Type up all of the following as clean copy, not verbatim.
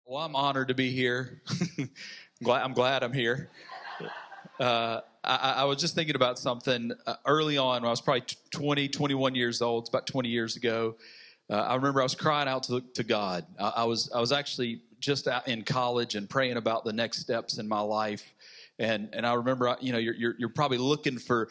Well, I'm honored to be here. I'm glad I'm here. I was just thinking about something early on when I was probably 20, 21 years old. It's about 20 years ago. I remember I was crying out to God. I was actually just out in college and praying about the next steps in my life. And I remember, you're probably looking for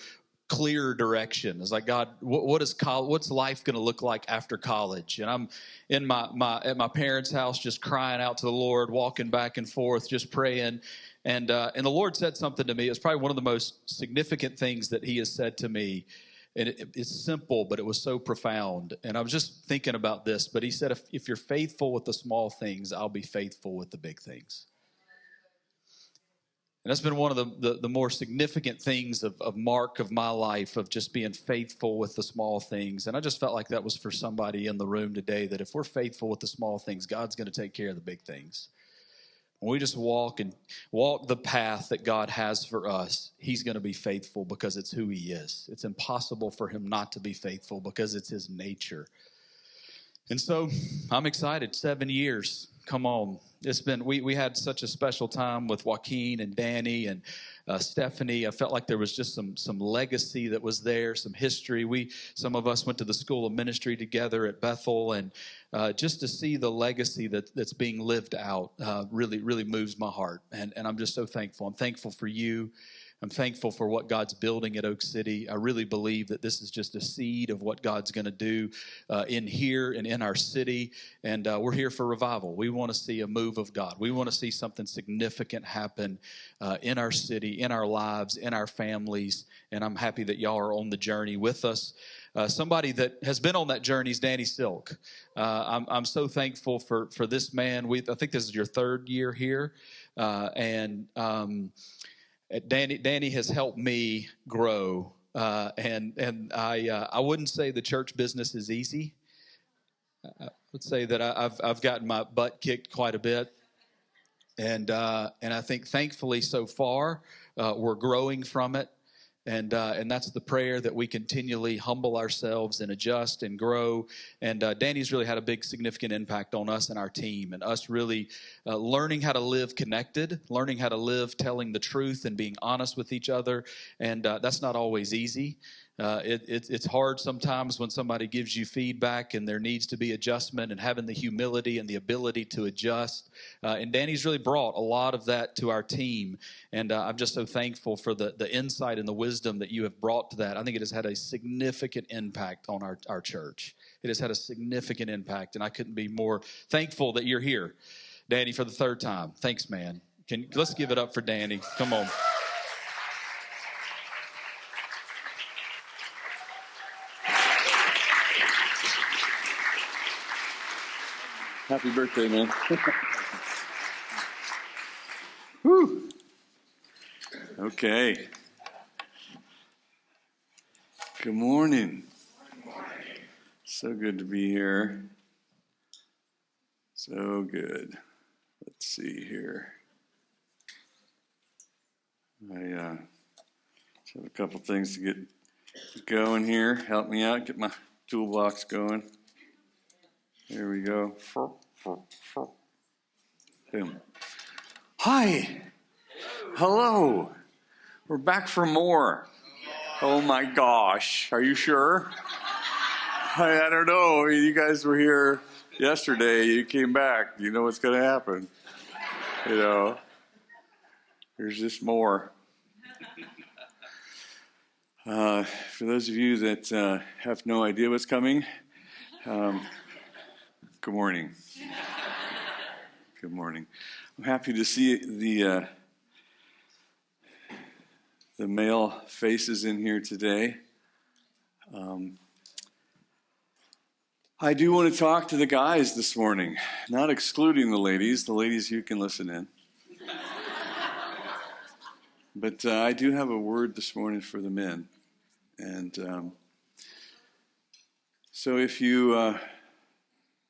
clear direction. It's like, God, what's life going to look like after college? And I'm in at my parents' house, just crying out to the Lord, walking back and forth, just praying. And the Lord said something to me. It's probably one of the most significant things that He has said to me. And it's simple, but it was so profound. And I was just thinking about this. But He said, if you're faithful with the small things, I'll be faithful with the big things. And that's been one of the more significant things of mark of my life, of just being faithful with the small things. And I just felt like that was for somebody in the room today, that if we're faithful with the small things, God's going to take care of the big things. When we just walk the path that God has for us, He's going to be faithful because it's who He is. It's impossible for Him not to be faithful because it's His nature. And so I'm excited. 7 years. Come on. It's been, we had such a special time with Joaquin and Danny and Stephanie. I felt like there was just some legacy that was there, some history. Some of us went to the School of Ministry together at Bethel, and just to see the legacy that's being lived out really, really moves my heart. And I'm just so thankful. I'm thankful for you. I'm thankful for what God's building at Oak City. I really believe that this is just a seed of what God's going to do in here and in our city. And we're here for revival. We want to see a move of God. We want to see something significant happen in our city, in our lives, in our families. And I'm happy that y'all are on the journey with us. Somebody that has been on that journey is Danny Silk. I'm so thankful for this man. I think this is your third year here. Danny has helped me grow, and I wouldn't say the church business is easy. I would say that I've gotten my butt kicked quite a bit, and I think thankfully so far we're growing from it. And that's the prayer, that we continually humble ourselves and adjust and grow. And Danny's really had a big, significant impact on us and our team, and us really learning how to live connected, learning how to live telling the truth and being honest with each other. And that's not always easy. It's hard sometimes when somebody gives you feedback, and there needs to be adjustment, and having the humility and the ability to adjust. And Danny's really brought a lot of that to our team. And I'm just so thankful for the insight and the wisdom that you have brought to that. I think it has had a significant impact on our church. It has had a significant impact, and I couldn't be more thankful that you're here. Danny, for the third time. Thanks, man. Let's give it up for Danny. Come on. Happy birthday, man. Whew. Okay. Good morning. So good to be here. So good. Let's see here. I just have a couple things to get going here. Help me out. Get my toolbox going. There we go. Boom. Hi. Hello. We're back for more. Oh my gosh. Are you sure? I don't know. You guys were here yesterday. You came back. You know what's going to happen. There's just more. For those of you that have no idea what's coming, good morning. Good morning. I'm happy to see the male faces in here today. I do want to talk to the guys this morning, not excluding the ladies. The ladies, you can listen in. But I do have a word this morning for the men. And so if you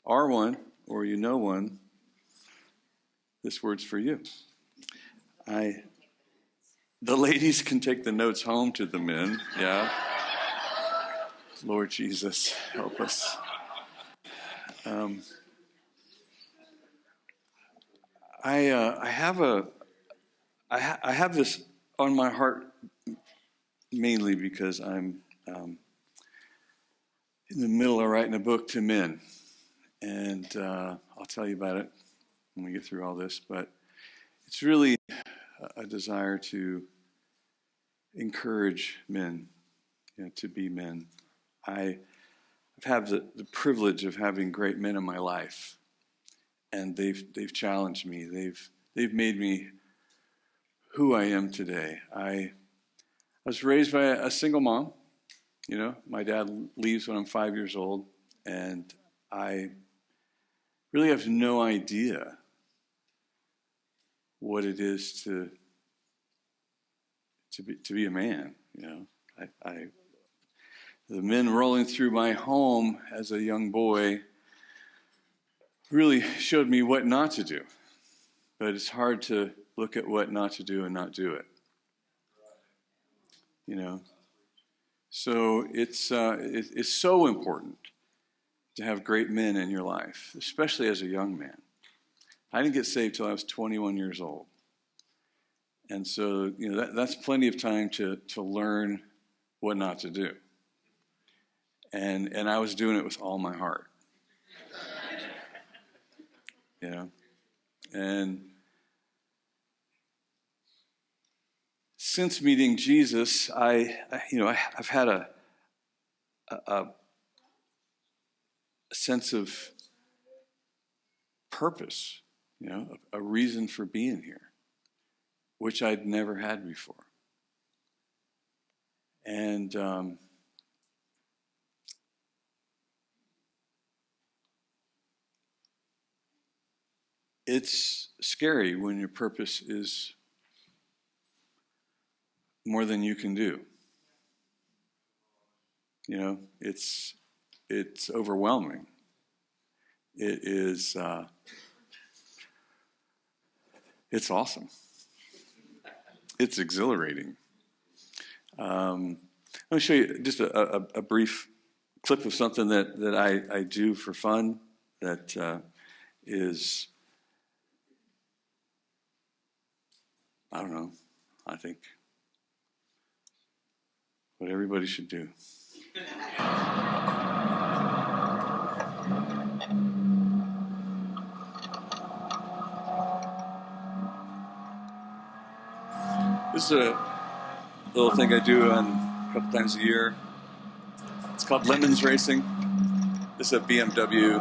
are one, or you know one, this word's for you. The ladies can take the notes home to the men, yeah? Lord Jesus, help us. I have this on my heart mainly because I'm in the middle of writing a book to men, and I'll tell you about it when we get through all this. But it's really a desire to encourage men, to be men. I've had the privilege of having great men in my life, and they've challenged me. They've made me who I am today. I was raised by a single mom. My dad leaves when I'm 5 years old, and I really have no idea what it is to be a man. The men rolling through my home as a young boy really showed me what not to do. But it's hard to look at what not to do and not do it. So it's so important to have great men in your life, especially as a young man. I didn't get saved till I was 21 years old. And so, that's plenty of time to learn what not to do. And I was doing it with all my heart. And since meeting Jesus, I've had a sense of purpose, a reason for being here, which I'd never had before. And it's scary when your purpose is more than you can do. It's overwhelming. It is. It's awesome. It's exhilarating. Let me show you just a brief clip of something that I do for fun that is, I don't know, I think what everybody should do. This is a little thing I do a couple times a year. It's called Lemons Racing. This is a BMW.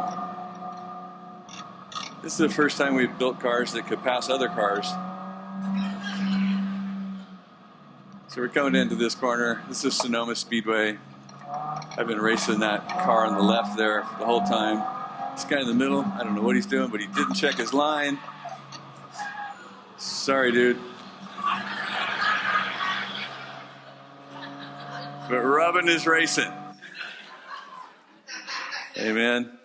This is the first time we've built cars that could pass other cars. So we're coming into this corner. This is Sonoma Speedway. I've been racing that car on the left there the whole time. This guy in the middle, I don't know what he's doing, but he didn't check his line. Sorry, dude. But rubbing is racing. Hey, man.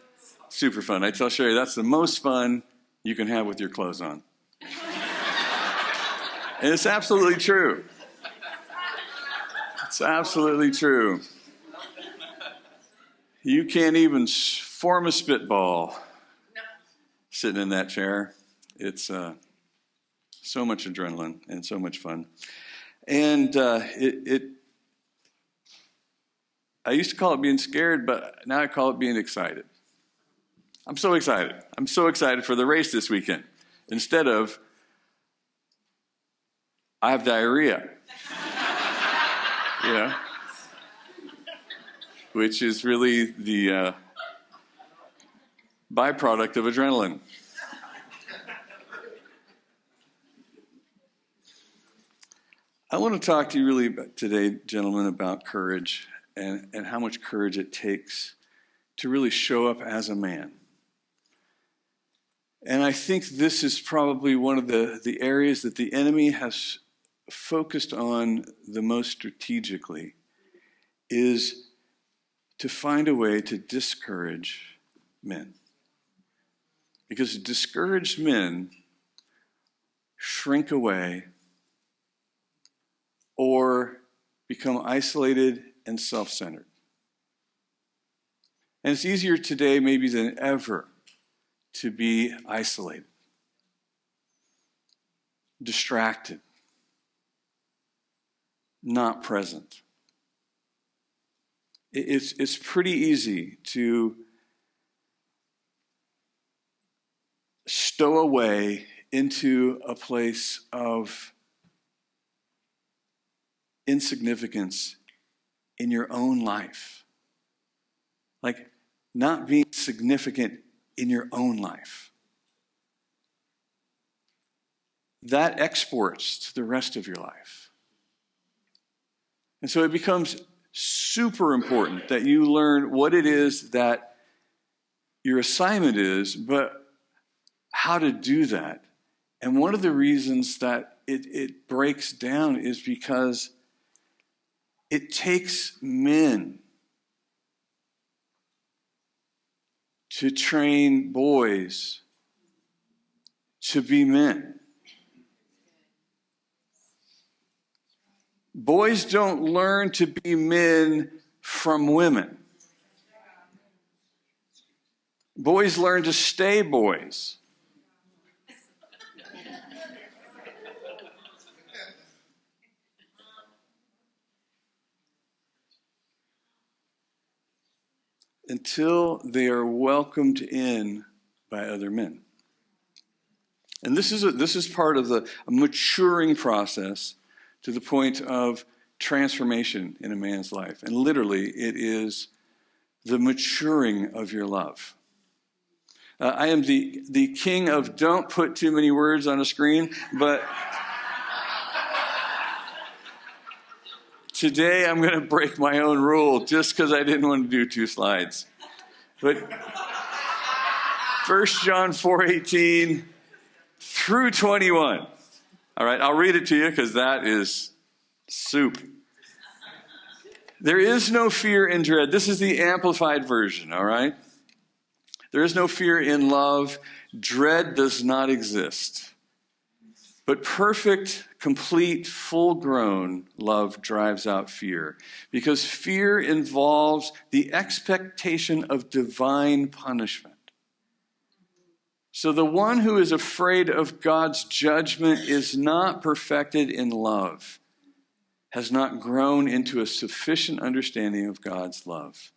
Super fun. I'll show you, that's the most fun you can have with your clothes on. And it's absolutely true. It's absolutely true. You can't even form a spitball sitting in that chair. It's so much adrenaline and so much fun. And I used to call it being scared, but now I call it being excited. I'm so excited. I'm so excited for the race this weekend. Instead of, I have diarrhea. Which is really the byproduct of adrenaline. I want to talk to you really today, gentlemen, about courage and how much courage it takes to really show up as a man. And I think this is probably one of the areas that the enemy has focused on the most strategically, is to find a way to discourage men. Because discouraged men shrink away or become isolated and self-centered. And it's easier today maybe than ever to be isolated. distracted, not present. It's pretty easy to stow away into a place of insignificance in your own life. Like not being significant in your own life. That exports to the rest of your life. And so it becomes super important that you learn what it is that your assignment is, but how to do that. And one of the reasons that it breaks down is because it takes men to train boys to be men. Boys don't learn to be men from women. Boys learn to stay boys. Until they are welcomed in by other men. And this is part of the maturing process to the point of transformation in a man's life. And literally, it is the maturing of your love. I am the king of don't put too many words on a screen, but today I'm going to break my own rule just because I didn't want to do 2 slides. But 1 John 4:18 through 21. All right, I'll read it to you because that is soup. There is no fear in dread. This is the amplified version, all right? There is no fear in love. Dread does not exist. But perfect, complete, full-grown love drives out fear. Because fear involves the expectation of divine punishment. So the one who is afraid of God's judgment is not perfected in love, has not grown into a sufficient understanding of God's love.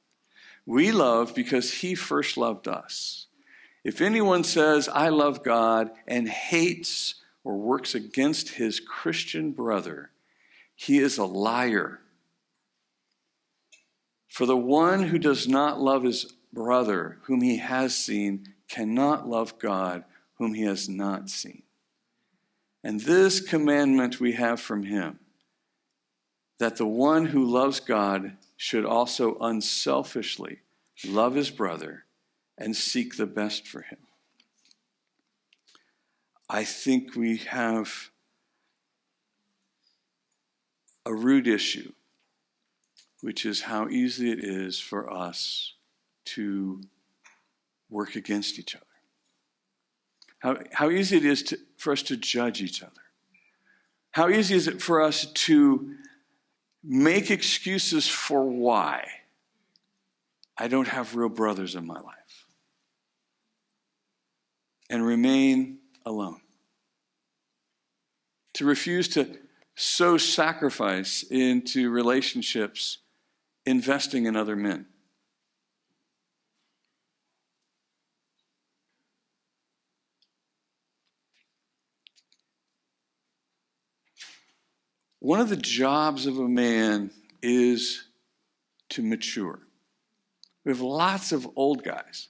We love because he first loved us. If anyone says, I love God, and hates or works against his Christian brother, he is a liar. For the one who does not love his brother, whom he has seen, cannot love God, whom he has not seen. And this commandment we have from him, that the one who loves God should also unselfishly love his brother and seek the best for him. I think we have a root issue, which is how easy it is for us to work against each other. How easy it is for us to judge each other. How easy is it for us to make excuses for why I don't have real brothers in my life and remain alone. To refuse to sow sacrifice into relationships, investing in other men. One of the jobs of a man is to mature. We have lots of old guys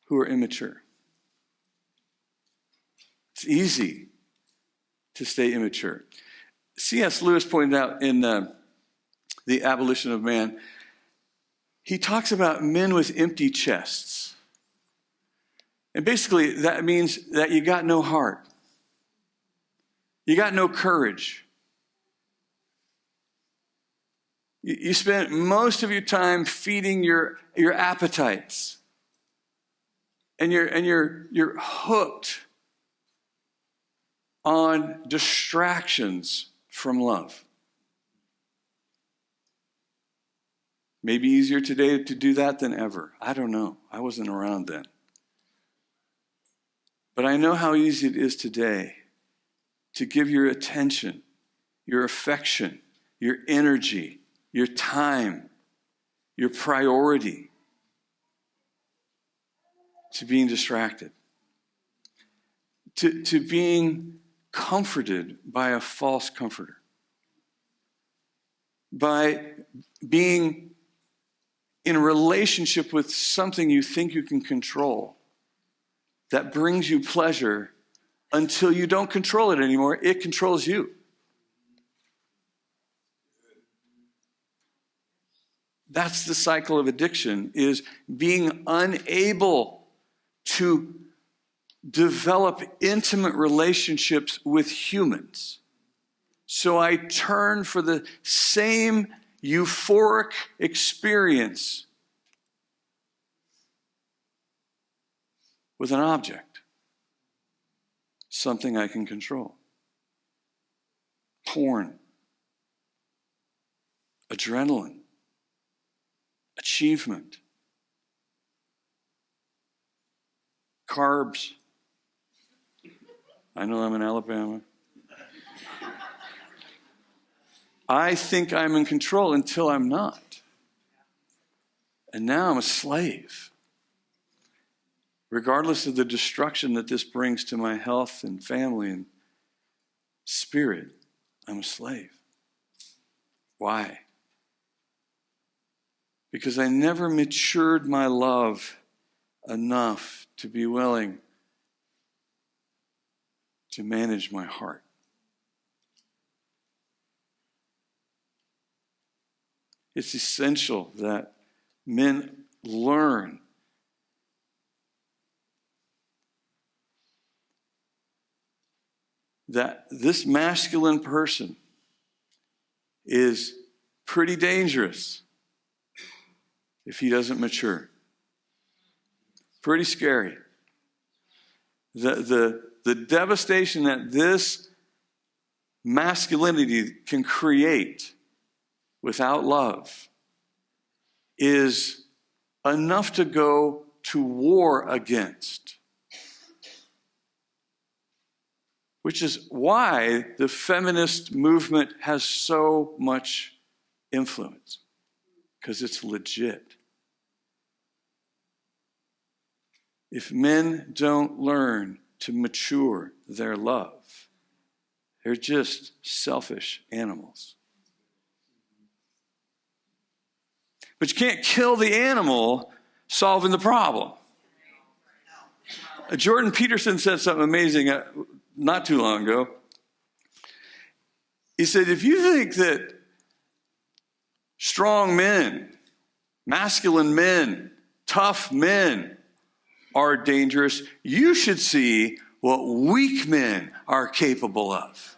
who are immature. It's easy to stay immature. C.S. Lewis pointed out in The Abolition of Man, he talks about men with empty chests. And basically that means that you got no heart. You got no courage. You spent most of your time feeding your appetites. And you're hooked on distractions from love. Maybe easier today to do that than ever. I don't know. I wasn't around then. But I know how easy it is today to give your attention, your affection, your energy, your time, your priority to being distracted, to being comforted by a false comforter, by being in a relationship with something you think you can control that brings you pleasure until you don't control it anymore. It controls you. That's the cycle of addiction, is being unable to develop intimate relationships with humans. So I turn for the same euphoric experience with an object, something I can control. Porn, adrenaline, achievement, carbs. I know I'm in Alabama. I think I'm in control until I'm not. And now I'm a slave. Regardless of the destruction that this brings to my health and family and spirit, I'm a slave. Why? Because I never matured my love enough to be willing to manage my heart. It's essential that men learn that this masculine person is pretty dangerous if he doesn't mature. Pretty scary. The devastation that this masculinity can create without love is enough to go to war against. Which is why the feminist movement has so much influence, because it's legit. If men don't learn to mature their love, they're just selfish animals. But you can't kill the animal solving the problem. Jordan Peterson said something amazing not too long ago. He said, if you think that strong men, masculine men, tough men are dangerous, you should see what weak men are capable of.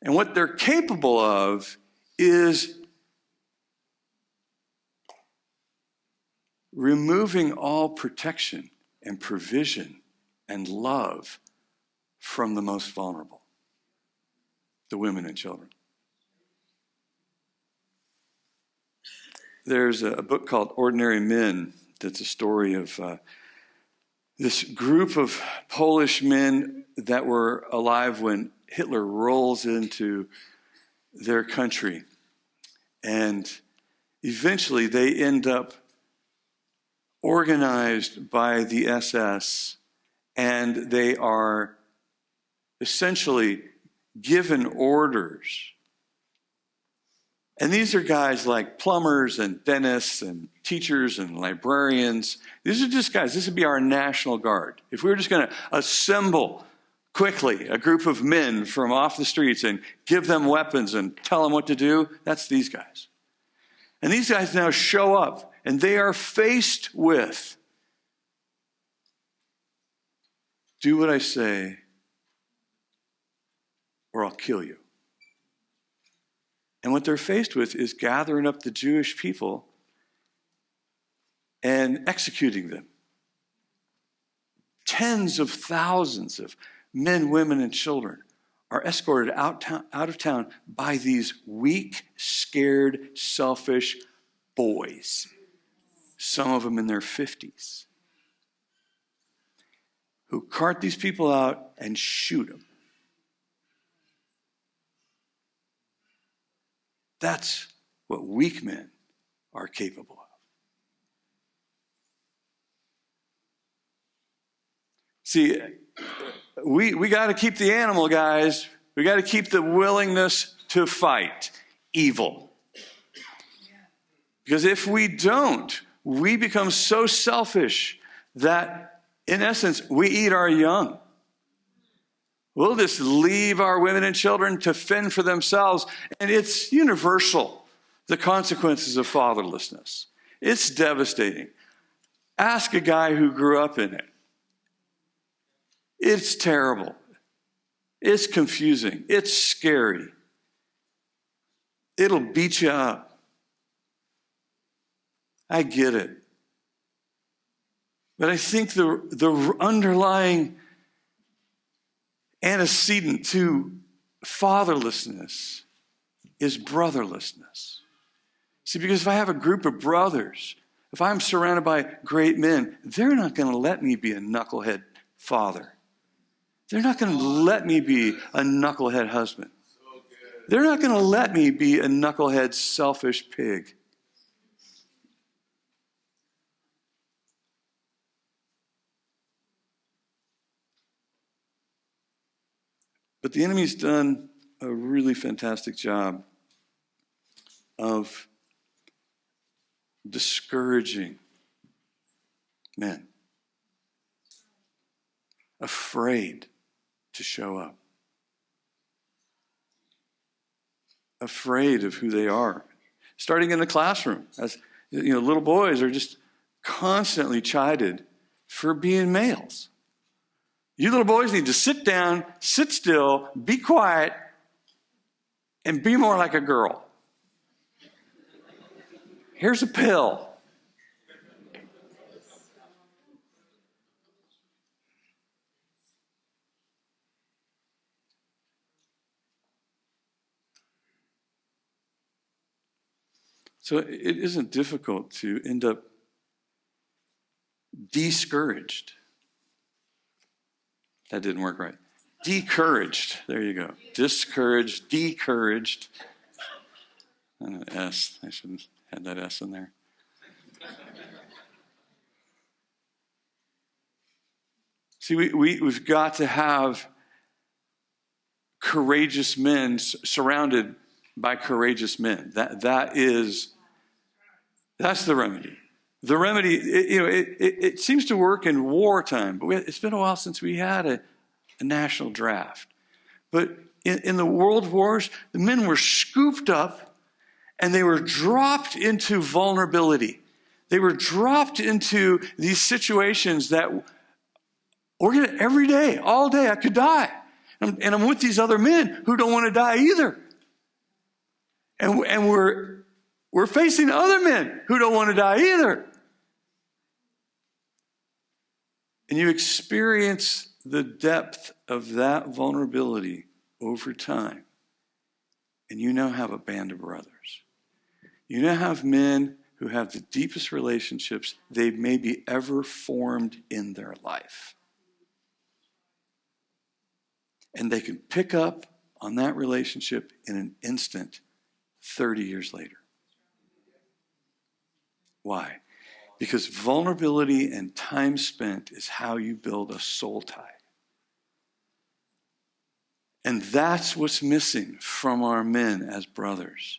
And what they're capable of is removing all protection and provision and love from the most vulnerable, the women and children. There's a book called Ordinary Men that's a story of this group of Polish men that were alive when Hitler rolls into their country. And eventually they end up organized by the SS, and they are essentially given orders. And these are guys like plumbers and dentists and teachers and librarians. These are just guys. This would be our National Guard. If we were just going to assemble quickly a group of men from off the streets and give them weapons and tell them what to do, that's these guys. And these guys now show up, and they are faced with, do what I say, or I'll kill you. And what they're faced with is gathering up the Jewish people and executing them. Tens of thousands of men, women, and children are escorted out of town by these weak, scared, selfish boys. some of them in their 50s, who cart these people out and shoot them. That's what weak men are capable of. See, we got to keep the animal, guys. We got to keep the willingness to fight evil. Because if we don't, we become so selfish that, in essence, we eat our young. We'll just leave our women and children to fend for themselves. And it's universal, the consequences of fatherlessness. It's devastating. Ask a guy who grew up in it. It's terrible. It's confusing. It's scary. It'll beat you up. I get it. But I think the underlying antecedent to fatherlessness is brotherlessness. See, because if I have a group of brothers, if I'm surrounded by great men, they're not going to let me be a knucklehead father. They're not going to let me be a knucklehead husband. They're not going to let me be a knucklehead selfish pig. But the enemy's done a really fantastic job of discouraging men, afraid to show up, afraid of who they are. Starting in the classroom, as little boys are just constantly chided for being males. You little boys need to sit down, sit still, be quiet, and be more like a girl. Here's a pill. So it isn't difficult to end up discouraged. That didn't work right. Decouraged. There you go. Discouraged, decouraged. And an S. I should have had that S in there. See, we've got to have courageous men surrounded by courageous men. That's the remedy. The remedy, it seems to work in wartime, but it's been a while since we had a national draft. But in the world wars, the men were scooped up and they were dropped into vulnerability. They were dropped into these situations that every day, all day, I could die. And I'm with these other men who don't want to die either. And we're facing other men who don't want to die either. And you experience the depth of that vulnerability over time. And you now have a band of brothers. You now have men who have the deepest relationships they maybe ever formed in their life. And they can pick up on that relationship in an instant 30 years later. Why? Because vulnerability and time spent is how you build a soul tie. And that's what's missing from our men as brothers,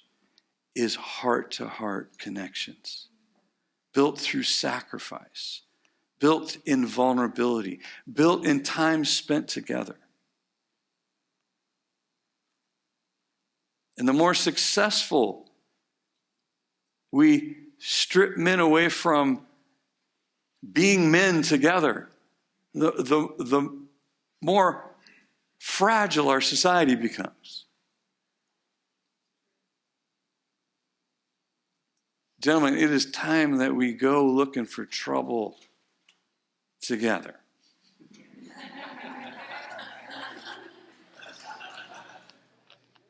is heart-to-heart connections, built through sacrifice, built in vulnerability, built in time spent together. And the more successful we strip men away from being men together, the more fragile our society becomes. Gentlemen, it is time that we go looking for trouble together.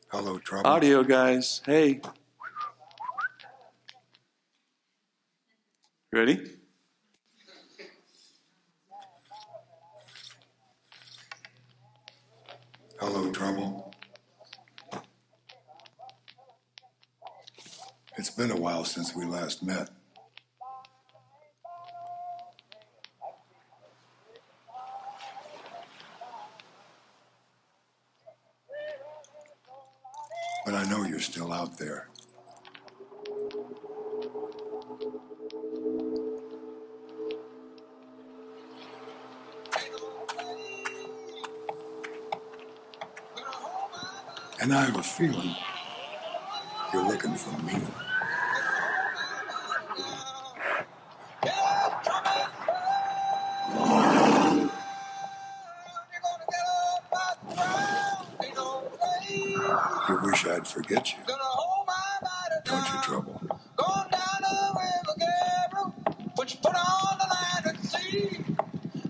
Hello, trouble. Audio, guys. Hey. Ready? Hello, Trouble. It's been a while since we last met. But I know you're still out there. And I have a feeling you're looking for me. You wish I'd forget you. Don't you, Trouble? Going down the river, Gabriel. Put your foot on the land and see.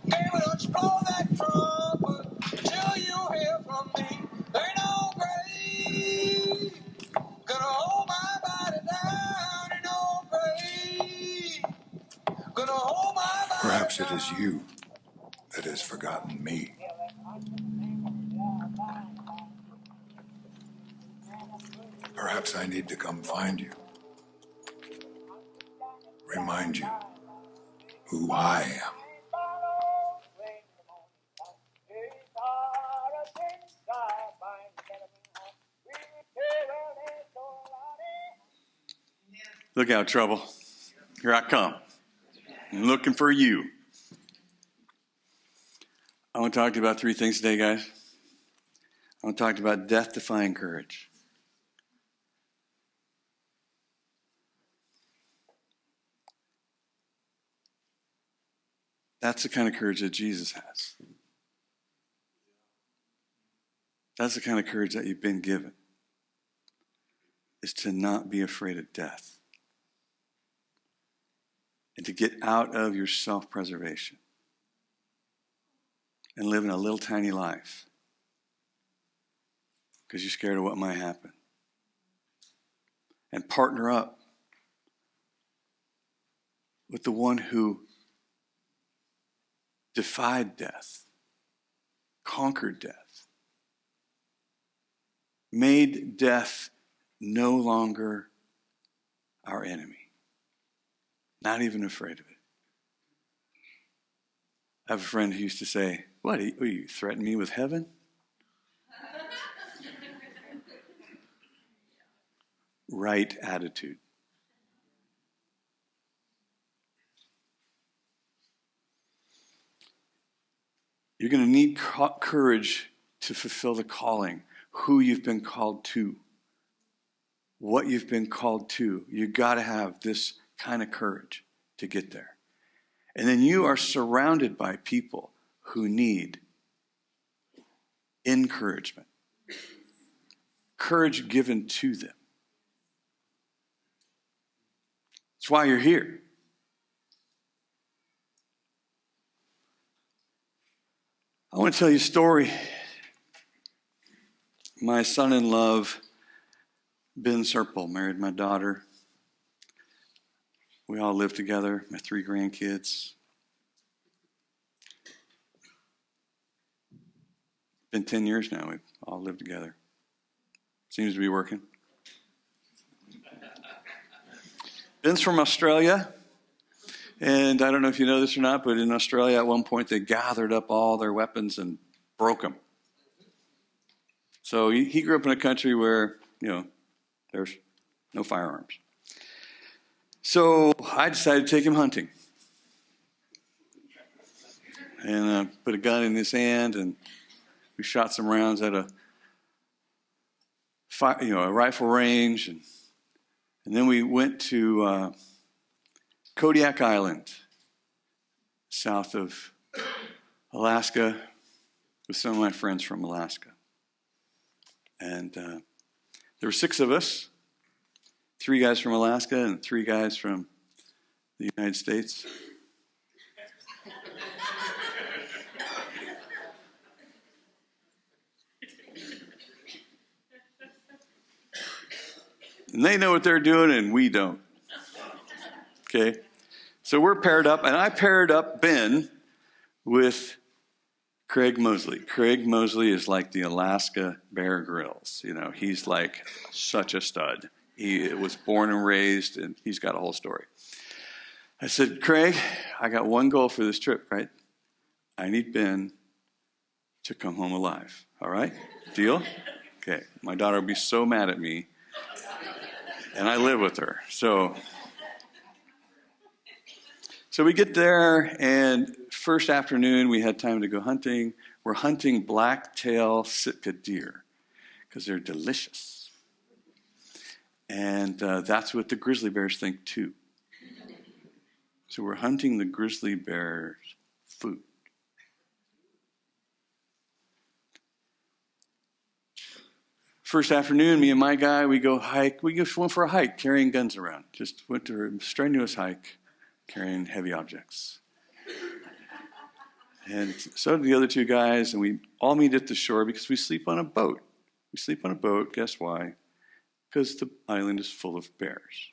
Gabriel, don't you blow that trumpet until you hear from me. There ain't no grave gonna hold my body down. Ain't no grave gonna hold my body Perhaps it down. is you that has forgotten me. Perhaps I need to come find you. Remind you who I am. Look out, Trouble. Here I come. I'm looking for you. I want to talk to you about three things today, guys. I want to talk about death-defying courage. That's the kind of courage that Jesus has. That's the kind of courage that you've been given, is to not be afraid of death and to get out of your self-preservation and live in a little tiny life because you're scared of what might happen. And partner up with the one who defied death, conquered death, made death no longer our enemy, not even afraid of it. I have a friend who used to say, "What, you threaten me with heaven?" Right attitude. You're going to need courage to fulfill the calling, who you've been called to, what you've been called to. You've got to have this kind of courage to get there. And then you are surrounded by people who need encouragement, courage given to them. That's why you're here. I want to tell you a story. My son-in-law, Ben Serpel, married my daughter. We all live together, my 3 grandkids. Been 10 years now, we've all lived together. Seems to be working. Ben's from Australia, and I don't know if you know this or not, but in Australia at one point they gathered up all their weapons and broke them. So he grew up in a country where, there's no firearms. So I decided to take him hunting. And put a gun in his hand, and we shot some rounds at a rifle range. And then we went to Kodiak Island, south of Alaska, with some of my friends from Alaska. And there were 6 of us, 3 guys from Alaska and 3 guys from the United States. And they know what they're doing and we don't. Okay? So we're paired up, and I paired up Ben with Craig Mosley. Craig Mosley is like the Alaska Bear Grylls. You know, he's like such a stud. He was born and raised, and he's got a whole story. I said, Craig, I got one goal for this trip, right? I need Ben to come home alive. All right? Deal? Okay. My daughter will be so mad at me, and I live with her. So we get there, and first afternoon we had time to go hunting. We're hunting black-tail Sitka deer because they're delicious. And that's what the grizzly bears think too. So we're hunting the grizzly bear's food. First afternoon, me and my guy, we go hike. We just went for a hike, carrying guns around. Just went to a strenuous hike, carrying heavy objects. And so did the other two guys, and we all meet at the shore because we sleep on a boat. We sleep on a boat. Guess why? Because the island is full of bears.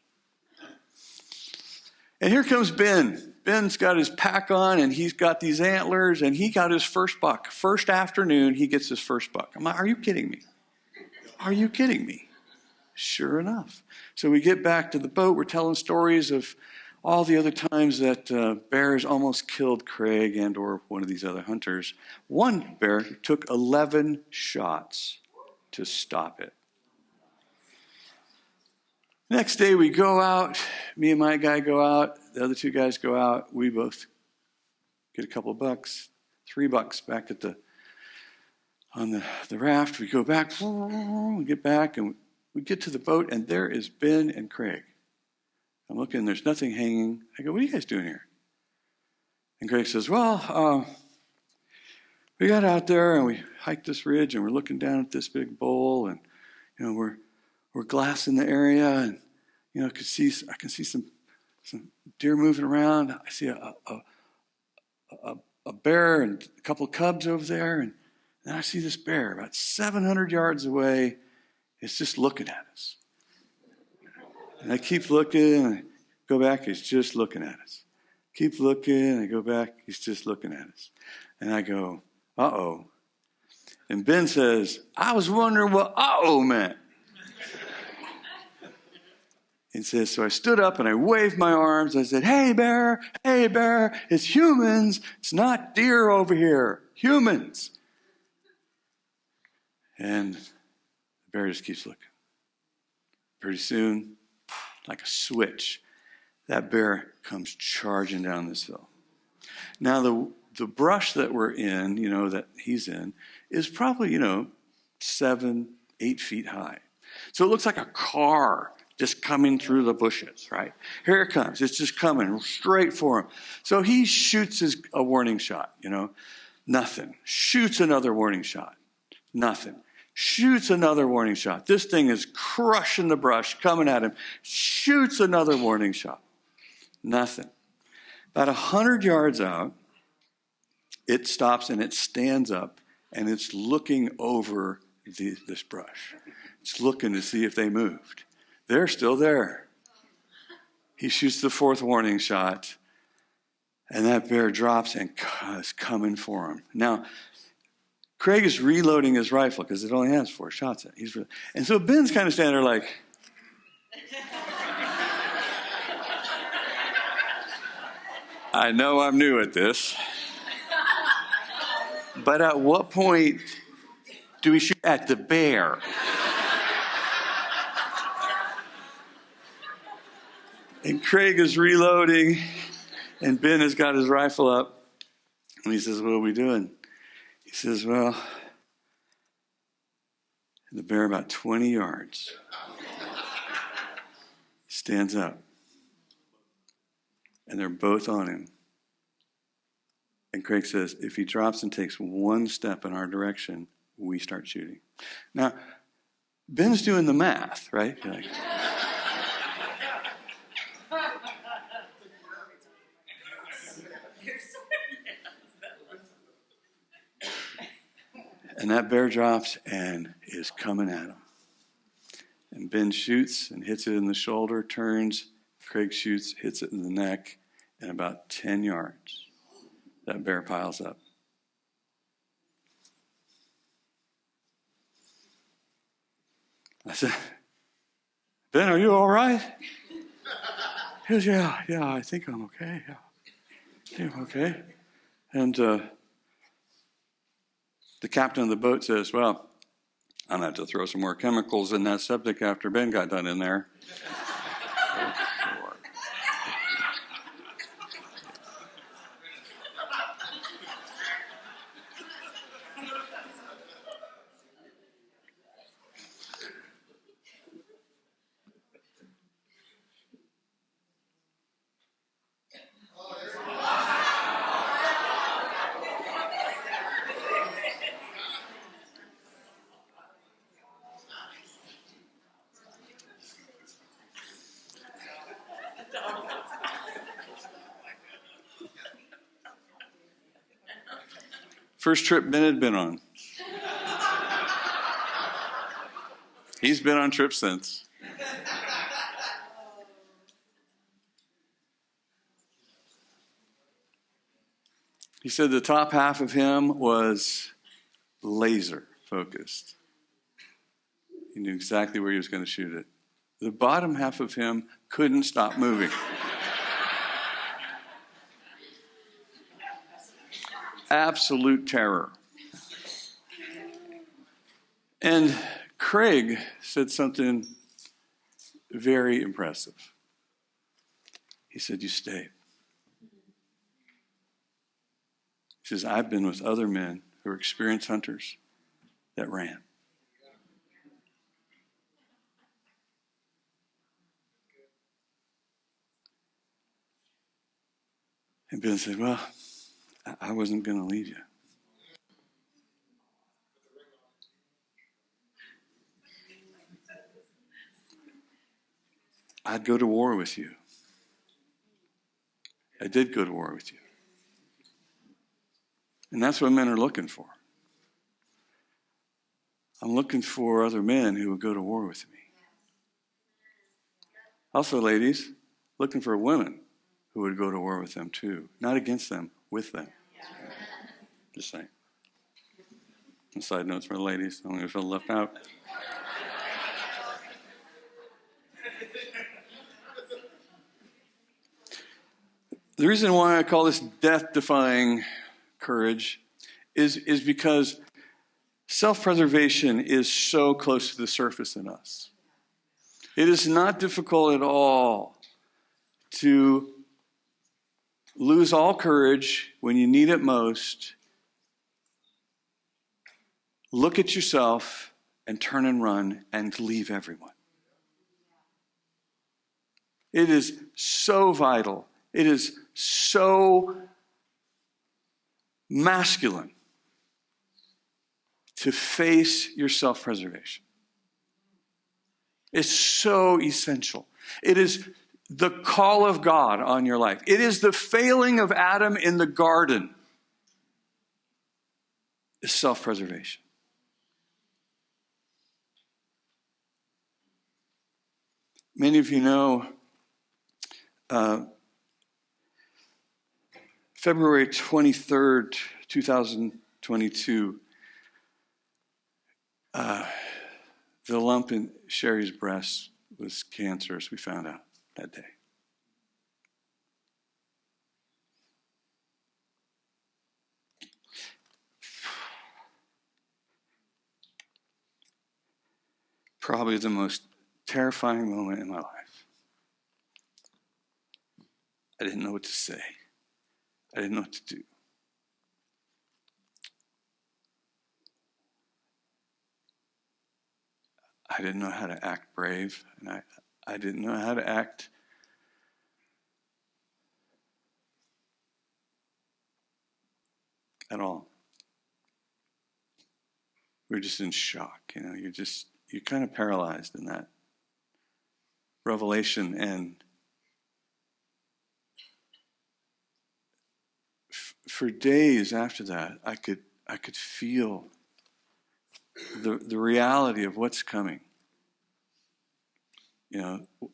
And here comes Ben. Ben's got his pack on, and he's got these antlers, and he got his first buck. First afternoon, he gets his first buck. I'm like, are you kidding me? Are you kidding me? Sure enough. So we get back to the boat. We're telling stories of all the other times that bears almost killed Craig and or one of these other hunters. One bear took 11 shots to stop it. Next day we go out. Me and my guy go out. The other two guys go out. We both get a couple bucks, $3 back at on the raft. We go back. We get back and we get to the boat, and there is Ben and Craig. I'm looking, there's nothing hanging. I go, what are you guys doing here? And Craig says, well, we got out there and we hiked this ridge and we're looking down at this big bowl, and you know we're glassing the area, and you know I can see some deer moving around. I see a bear and a couple of cubs over there, and then I see this bear about 700 yards away. It's just looking at us. And I keep looking, and I go back, he's just looking at us. Keep looking, and I go back, he's just looking at us. And I go, uh-oh. And Ben says, I was wondering what uh-oh meant. And says, so I stood up and I waved my arms. I said, hey, bear, it's humans. It's not deer over here. Humans. And the bear just keeps looking. Pretty soon, like a switch, that bear comes charging down this hill. Now, the brush that we're in, you know, that he's in, is probably, 7, 8 feet high. So it looks like a car just coming through the bushes, right? Here it comes. It's just coming straight for him. So he shoots a warning shot, nothing. Shoots another warning shot, nothing. Shoots another warning shot. This thing is crushing the brush, coming at him. Shoots another warning shot. Nothing. About 100 yards out, it stops and it stands up, and it's looking over this brush. It's looking to see if they moved. They're still there. He shoots the fourth warning shot, and that bear drops and is coming for him. Now, Craig is reloading his rifle because it only has 4 shots in it. And so Ben's kind of standing there like, I know I'm new at this, but at what point do we shoot at the bear? And Craig is reloading, and Ben has got his rifle up, and he says, what are we doing? He says, well, the bear about 20 yards stands up, and they're both on him. And Craig says, if he drops and takes one step in our direction, we start shooting. Now, Ben's doing the math, right? You're like, and that bear drops and is coming at him. And Ben shoots and hits it in the shoulder, turns. Craig shoots, hits it in the neck, And about 10 yards, that bear piles up. I said, Ben, are you all right? He goes, yeah, I think I'm okay. Yeah, I think I'm okay. And the captain of the boat says, well, I'm going to have to throw some more chemicals in that septic after Ben got done in there. First trip Ben had been on. He's been on trips since. He said the top half of him was laser focused. He knew exactly where he was going to shoot it. The bottom half of him couldn't stop moving. Absolute terror. And Craig said something very impressive. He said, you stayed. He says, I've been with other men who are experienced hunters that ran. And Ben said, well, I wasn't going to leave you. I'd go to war with you. I did go to war with you. And that's what men are looking for. I'm looking for other men who would go to war with me. Also, ladies, looking for women who would go to war with them too. Not against them, with them. Just saying. And side notes for the ladies. I'm going to feel left out. The reason why I call this death-defying courage is because self-preservation is so close to the surface in us. It is not difficult at all to lose all courage when you need it most, look at yourself and turn and run and leave everyone. It is so vital. It is so masculine to face your self-preservation. It's so essential. It is the call of God on your life. It is the failing of Adam in the garden. Is self-preservation. Many of you know February 23rd, 2022, the lump in Sherry's breast was cancerous, we found out that day. Probably the most terrifying moment in my life. I didn't know what to say. I didn't know what to do. I didn't know how to act brave, and I didn't know how to act at all. We were just in shock, you're kind of paralyzed in that revelation. And for days after that, I could feel the reality of what's coming.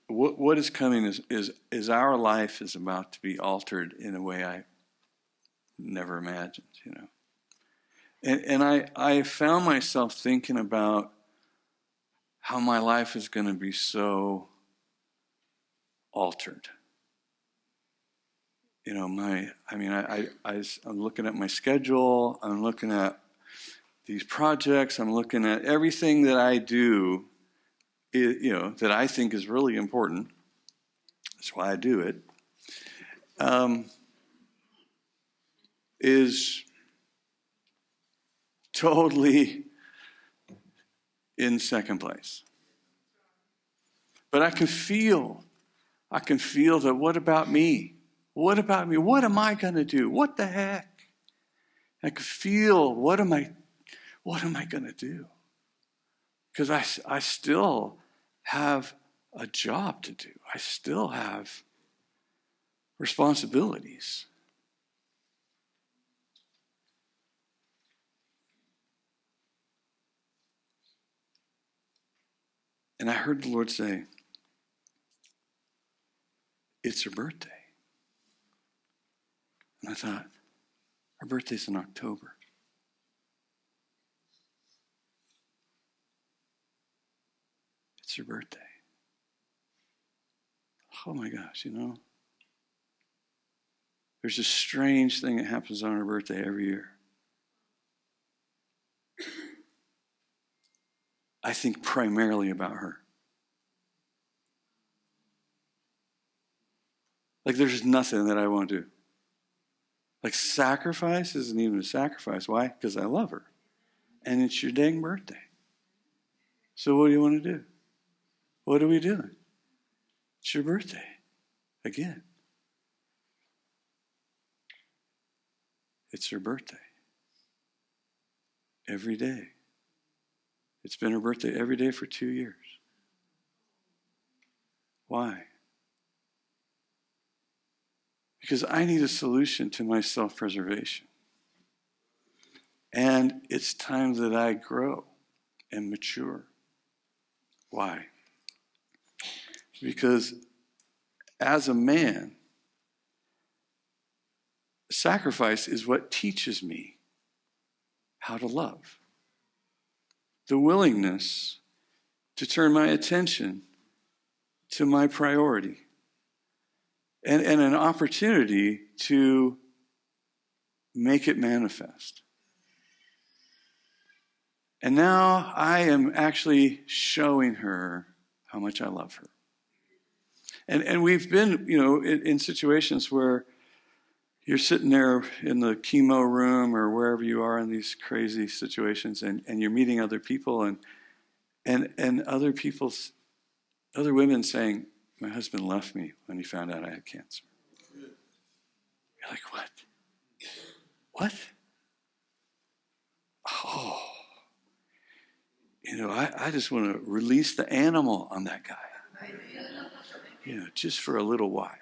what is coming is our life is about to be altered in a way I never imagined, And I found myself thinking about how my life is going to be so altered. I'm looking at my schedule. I'm looking at these projects. I'm looking at everything that I do, that I think is really important. That's why I do it. Is totally in second place. But I can feel that, what about me? What about me? What am I going to do? What the heck? I can feel, what am I going to do? Because I still have a job to do. I still have responsibilities. And I heard the Lord say, it's her birthday. And I thought, her birthday's in October. It's her birthday. Oh my gosh, there's a strange thing that happens on her birthday every year. I think primarily about her. Like, there's nothing that I won't do. Like, sacrifice isn't even a sacrifice. Why? Because I love her. And it's your dang birthday. So what do you want to do? What are we doing? It's your birthday. Again. It's her birthday. Every day. It's been her birthday every day for 2 years. Why? Because I need a solution to my self-preservation. And it's time that I grow and mature. Why? Because as a man, sacrifice is what teaches me how to love. The willingness to turn my attention to my priority. And an opportunity to make it manifest. And now I am actually showing her how much I love her. And we've been, in situations where you're sitting there in the chemo room or wherever you are in these crazy situations, and you're meeting other people and other women saying, my husband left me when he found out I had cancer. You're like, what? What? Oh. I just want to release the animal on that guy. Just for a little while.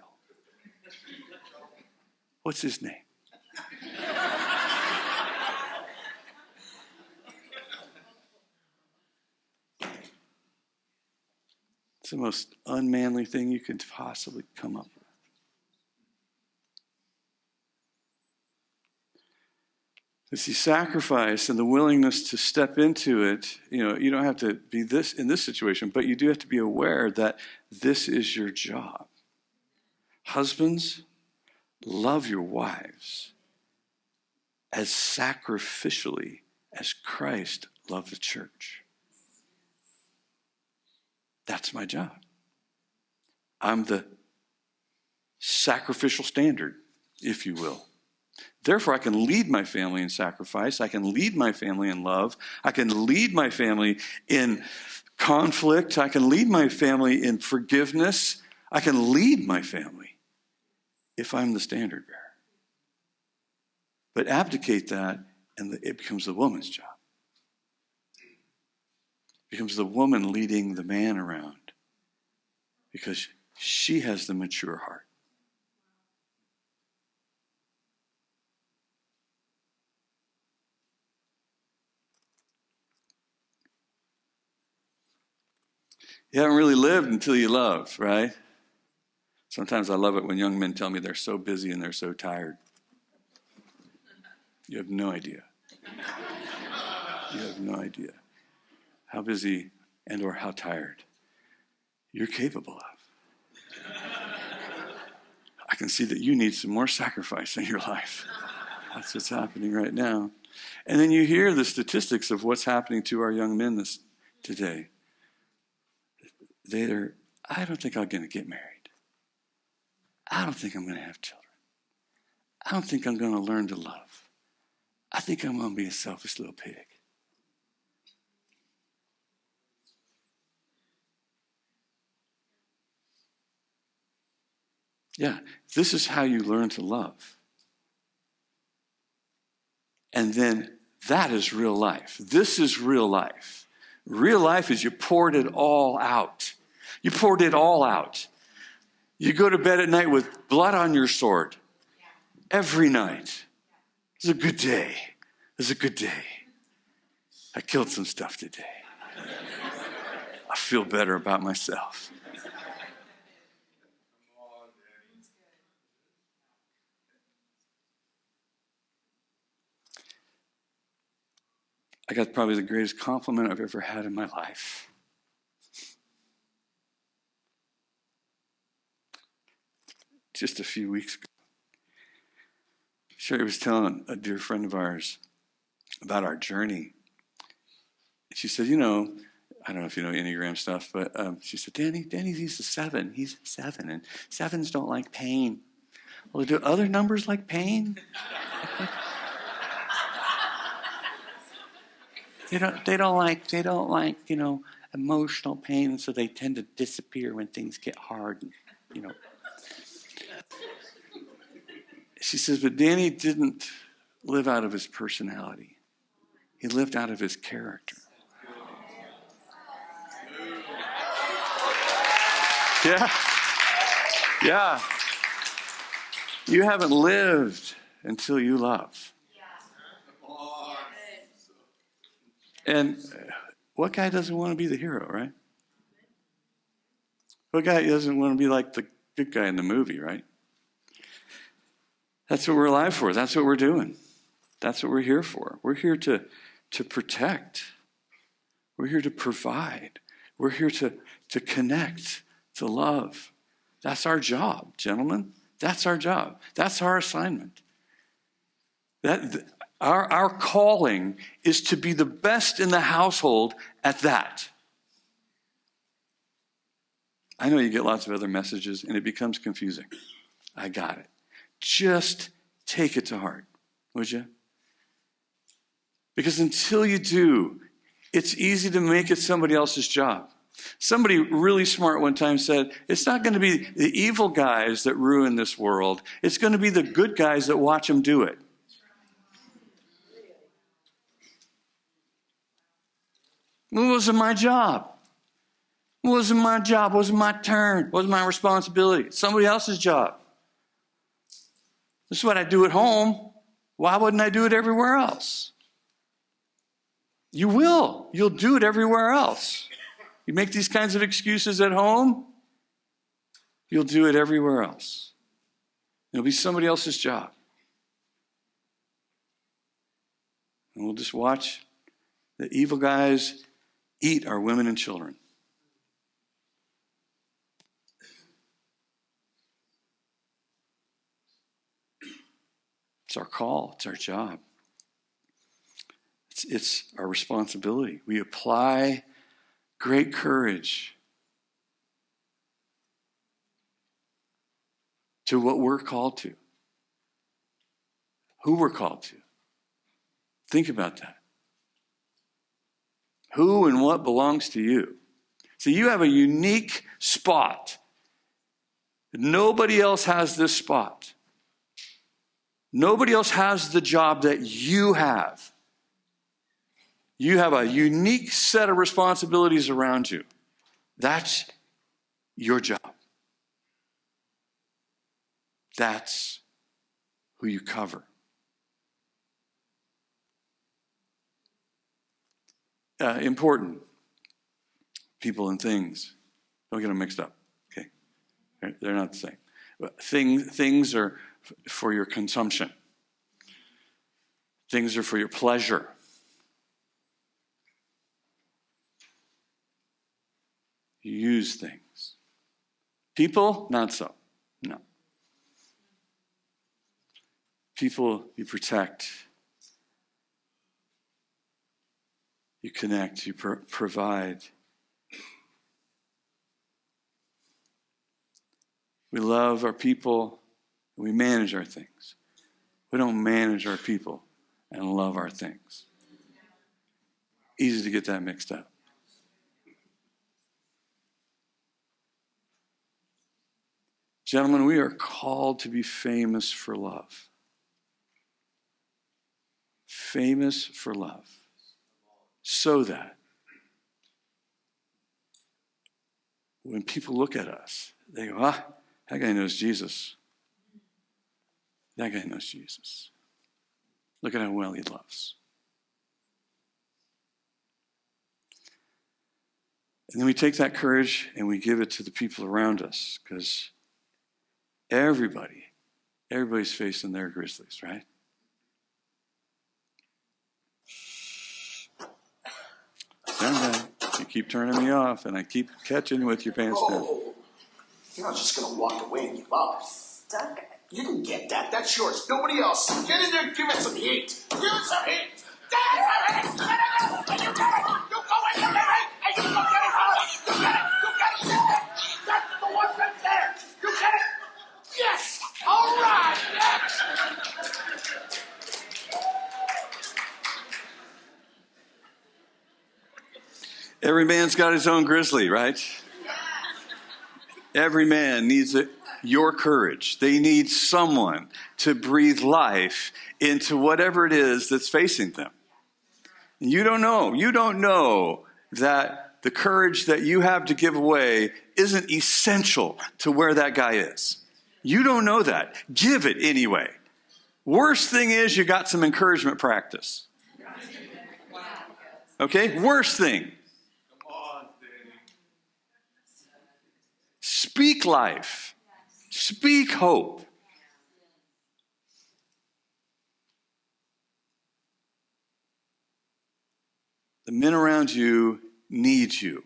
What's his name? It's the most unmanly thing you could possibly come up with. It's the sacrifice and the willingness to step into it. You don't have to be in this situation, but you do have to be aware that this is your job. Husbands, love your wives as sacrificially as Christ loved the church. That's my job. I'm the sacrificial standard, if you will. Therefore, I can lead my family in sacrifice. I can lead my family in love. I can lead my family in conflict. I can lead my family in forgiveness. I can lead my family if I'm the standard bearer. But abdicate that, and it becomes the woman's job. It becomes the woman leading the man around because she has the mature heart. You haven't really lived until you love, right? Sometimes I love it when young men tell me they're so busy and they're so tired. You have no idea. You have no idea how busy and or how tired you're capable of. I can see that you need some more sacrifice in your life. That's what's happening right now. And then you hear the statistics of what's happening to our young men today. I don't think I'm going to get married. I don't think I'm going to have children. I don't think I'm going to learn to love. I think I'm going to be a selfish little pig. Yeah, this is how you learn to love. And then that is real life. This is real life. Real life is you poured it all out. You poured it all out. You go to bed at night with blood on your sword. Every night. It's a good day. It's a good day. I killed some stuff today. I feel better about myself. I got probably the greatest compliment I've ever had in my life. Just a few weeks ago. Sherry was telling a dear friend of ours about our journey. She said, I don't know if you know Enneagram stuff, but she said, Danny's a 7. He's a 7, and 7s don't like pain. Well, do other numbers like pain? They don't like emotional pain, and so they tend to disappear when things get hard. And, She says, but Danny didn't live out of his personality. He lived out of his character. Yeah. You haven't lived until you love. And what guy doesn't want to be the hero, right? What guy doesn't want to be like the good guy in the movie, right? That's what we're alive for. That's what we're doing. That's what we're here for. We're here to protect. We're here to provide. We're here to connect, to love. That's our job, gentlemen. That's our job. That's our assignment. Our calling is to be the best in the household at that. I know you get lots of other messages and it becomes confusing. I got it. Just take it to heart, would you? Because until you do, it's easy to make it somebody else's job. Somebody really smart one time said, it's not going to be the evil guys that ruin this world. It's going to be the good guys that watch them do it. It wasn't my job. It wasn't my job. It wasn't my turn. It wasn't my responsibility. It's somebody else's job. This is what I do at home. Why wouldn't I do it everywhere else? You will. You'll do it everywhere else. You make these kinds of excuses at home, you'll do it everywhere else. It'll be somebody else's job. And we'll just watch the evil guys eat our women and children. It's our call. It's our job. It's our responsibility. We apply great courage to what we're called to, who we're called to. Think about that. Who and what belongs to you. So you have a unique spot. Nobody else has this spot. Nobody else has the job that you have. You have a unique set of responsibilities around you. That's your job. That's who you cover. Important people and things. Don't get them mixed up. Okay, they're not the same. Things are for your consumption. Things are for your pleasure. You use things. People, not so. No. People you protect. You connect. You provide. We love our people. We manage our things. We don't manage our people and love our things. Easy to get that mixed up. Gentlemen, we are called to be famous for love. Famous for love. So that when people look at us, they go, that guy knows Jesus. That guy knows Jesus. Look at how well he loves. And then we take that courage and we give it to the people around us, because everybody's facing their grizzlies, right? You keep turning me off, and I keep catching you with your pants down. You're not just going to walk away and give up. Doug. You can get that. That's yours. Nobody else. Get in there and give it some heat. Give it some heat. Get it some heat. And you get it. You go in there and you go get it. You get it. You get it. That's the one that's there. You get it. Yes. All right. Next. Every man's got his own grizzly, right? Every man needs your courage. They need someone to breathe life into whatever it is that's facing them. You don't know that the courage that you have to give away isn't essential to where that guy is. You don't know that. Give it anyway. Worst thing is you got some encouragement practice. Okay? Worst thing. Speak life. Speak hope. The men around you need you.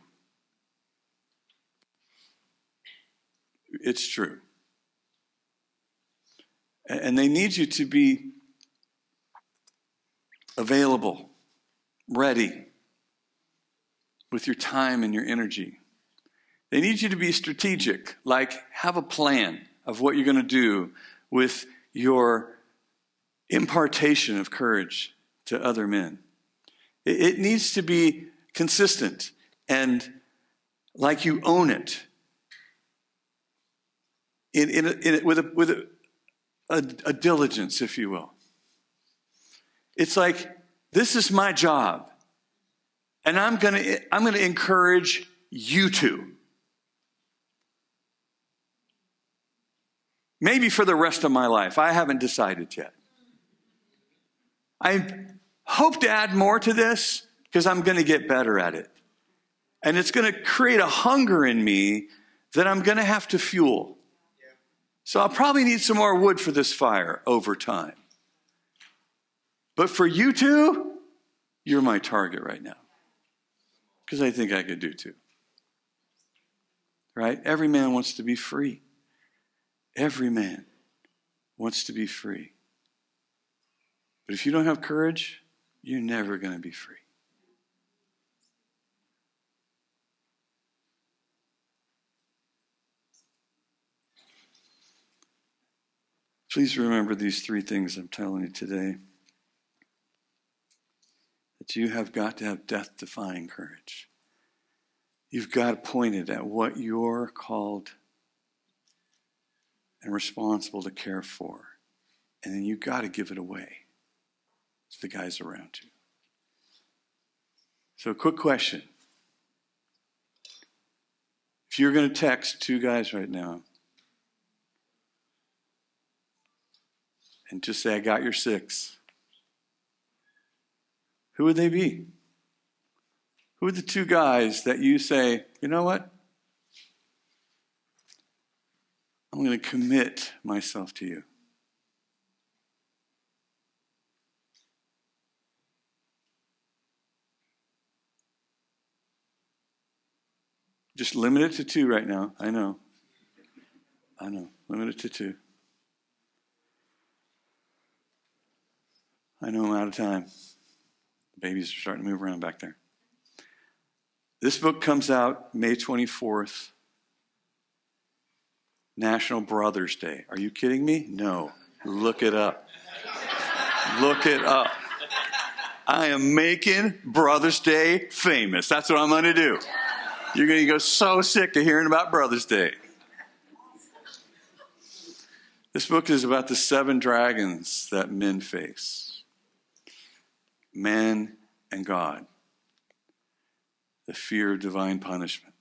It's true. And they need you to be available, ready, with your time and your energy. They need you to be strategic, like have a plan of what you're going to do with your impartation of courage to other men. It needs to be consistent and like you own it. With a diligence, if you will. It's like, this is my job, and I'm going to encourage you to. Maybe for the rest of my life. I haven't decided yet. I hope to add more to this because I'm going to get better at it. And it's going to create a hunger in me that I'm going to have to fuel. So I'll probably need some more wood for this fire over time. But for you two, you're my target right now. Because I think I could do too. Right? Every man wants to be free. Every man wants to be free. But if you don't have courage, you're never going to be free. Please remember these three things I'm telling you today. That you have got to have death-defying courage. You've got to point it at what you're called and responsible to care for. And then you've got to give it away to the guys around you. So, quick question. If you're going to text two guys right now and just say, I got your 6, who would they be? Who are the two guys that you say, you know what? I'm going to commit myself to you. Just limit it to 2 right now. I know. Limit it to 2. I know I'm out of time. The babies are starting to move around back there. This book comes out May 24th, National Brothers Day. Are you kidding me? No. Look it up. Look it up. I am making Brothers Day famous. That's what I'm going to do. You're going to go so sick of hearing about Brothers Day. This book is about the 7 dragons that men face. Man and God. The fear of divine punishment.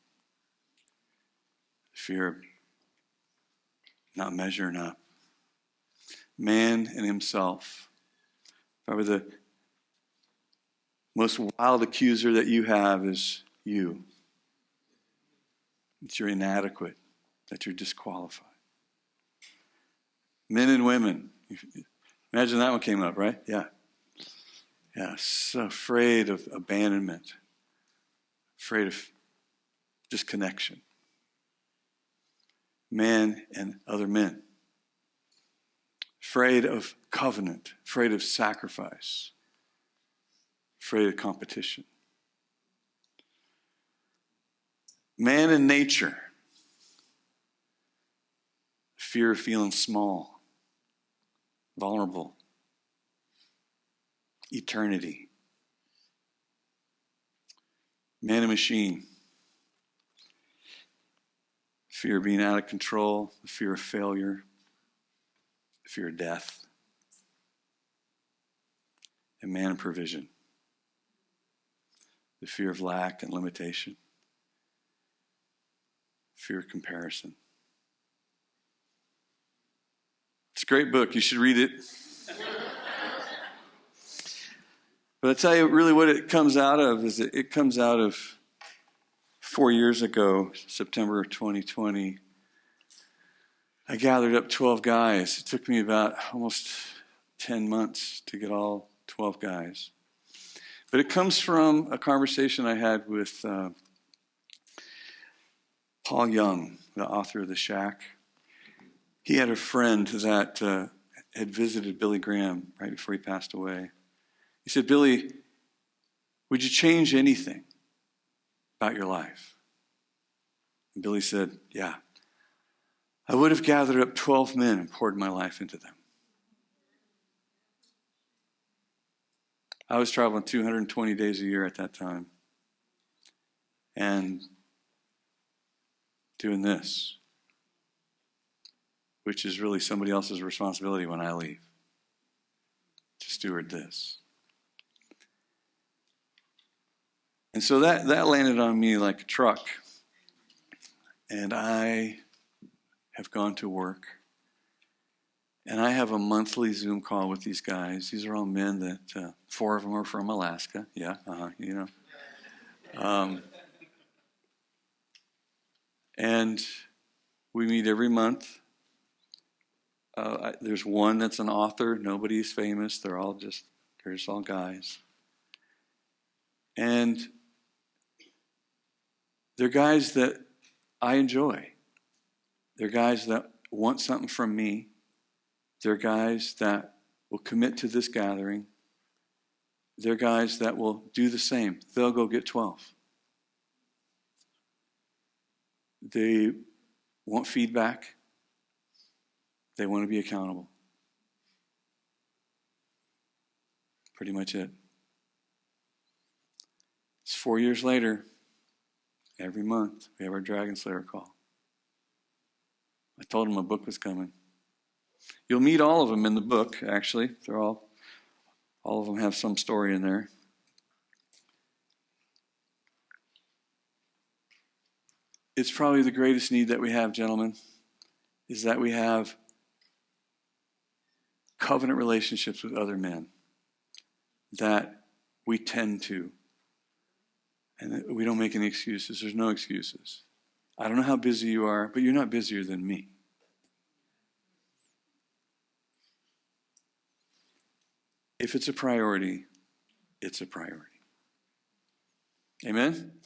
The fear of not measuring up. Man and himself. Probably the most wild accuser that you have is you. That you're inadequate. That you're disqualified. Men and women. Imagine that one came up, right? Yeah. Yeah, so afraid of abandonment. Afraid of disconnection. Man and other men. Afraid of covenant. Afraid of sacrifice. Afraid of competition. Man and nature. Fear of feeling small. Vulnerable. Eternity. Man and machine. Fear of being out of control. The fear of failure. The fear of death. And man and provision. The fear of lack and limitation. Fear of comparison. It's a great book. You should read it. But I tell you really what it comes out of is it comes out of 4 years ago, September of 2020. I gathered up 12 guys. It took me about almost 10 months to get all 12 guys. But it comes from a conversation I had with Paul Young, the author of The Shack. He had a friend that had visited Billy Graham right before he passed away. He said, Billy, would you change anything about your life? And Billy said, yeah. I would have gathered up 12 men and poured my life into them. I was traveling 220 days a year at that time and doing this, which is really somebody else's responsibility when I leave, to steward this. And so that landed on me like a truck. And I have gone to work. And I have a monthly Zoom call with these guys. These are all men that 4 of them are from Alaska. Yeah, you know. And we meet every month. There's one that's an author. Nobody's famous. They're just all guys. And they're guys that I enjoy. They're guys that want something from me. They're guys that will commit to this gathering. They're guys that will do the same. They'll go get 12. They want feedback. They want to be accountable. Pretty much it. It's 4 years later. Every month, we have our Dragon Slayer call. I told them a book was coming. You'll meet all of them in the book, actually. They're all of them have some story in there. It's probably the greatest need that we have, gentlemen, is that we have covenant relationships with other men that we tend to. And we don't make any excuses. There's no excuses. I don't know how busy you are, but you're not busier than me. If it's a priority, it's a priority. Amen?